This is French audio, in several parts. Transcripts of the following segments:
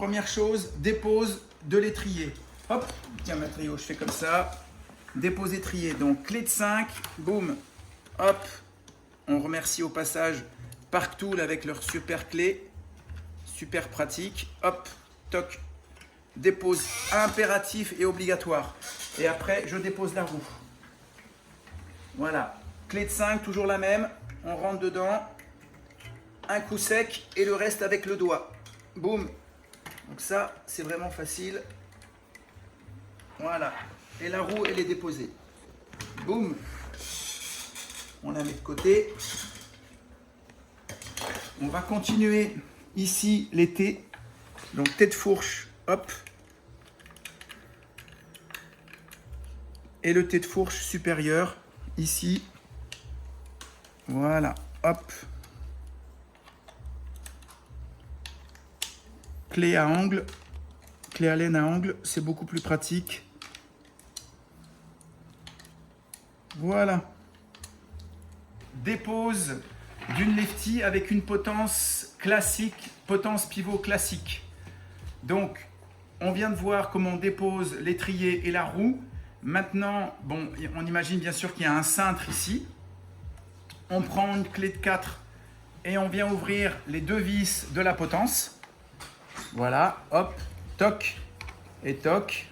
première chose, dépose de l'étrier. Hop, tiens ma trio, je fais comme ça. Dépose étrier, donc clé de 5, boum, hop. On remercie au passage Parktool avec leur super clé, super pratique. Hop, toc, dépose impératif et obligatoire. Et après, je dépose la roue. Voilà, clé de 5, toujours la même. On rentre dedans, un coup sec et le reste avec le doigt. Boum. Donc ça, c'est vraiment facile. Voilà. Et la roue, elle est déposée. Boum. On la met de côté. On va continuer ici les T. Donc tête fourche, hop. Et le tête fourche supérieur, ici. Voilà, hop. Clé à angle, clé à laine à angle, c'est beaucoup plus pratique. Voilà. Dépose d'une lefty avec une potence classique, potence pivot classique. Donc, on vient de voir comment on dépose l'étrier et la roue. Maintenant, bon, on imagine bien sûr qu'il y a un cintre ici. On prend une clé de 4 et on vient ouvrir les deux vis de la potence. Voilà, hop, toc et toc.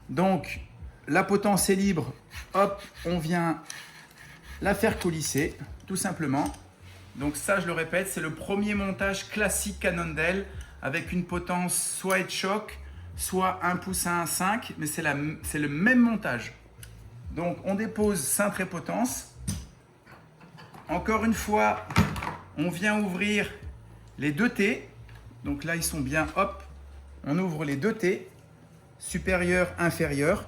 Donc, la potence est libre. Hop, on vient la faire coulisser, tout simplement. Donc ça, je le répète, c'est le premier montage classique Cannondale avec une potence soit head-shock, soit 1 pouce à 1,5, mais c'est le même montage. Donc, on dépose cintre et potence. Encore une fois, on vient ouvrir les deux T. Donc là, ils sont bien, hop, on ouvre les deux T, supérieur, inférieur,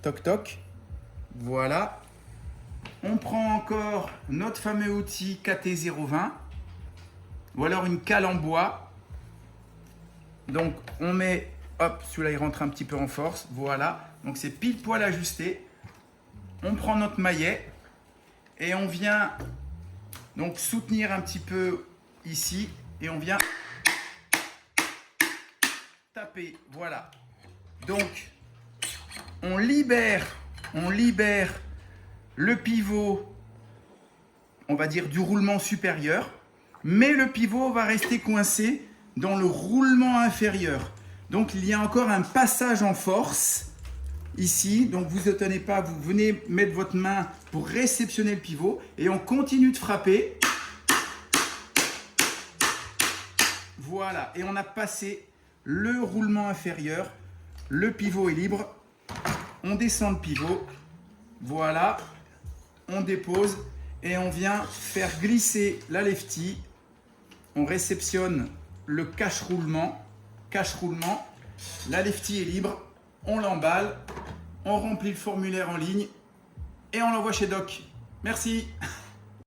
toc toc, voilà. On prend encore notre fameux outil KT020, ou alors une cale en bois. Donc on met, hop, celui-là il rentre un petit peu en force, voilà. Donc c'est pile poil ajusté. On prend notre maillet et on vient donc soutenir un petit peu ici et on vient taper, voilà. Donc, on libère le pivot, on va dire du roulement supérieur, mais le pivot va rester coincé dans le roulement inférieur. Donc, il y a encore un passage en force ici. Donc, vous ne tenez pas, vous venez mettre votre main pour réceptionner le pivot et on continue de frapper. Voilà, et on a passé le roulement inférieur, le pivot est libre, on descend le pivot, voilà, on dépose et on vient faire glisser la lefty, on réceptionne le cache-roulement, la lefty est libre, on l'emballe, on remplit le formulaire en ligne et on l'envoie chez Doc. Merci.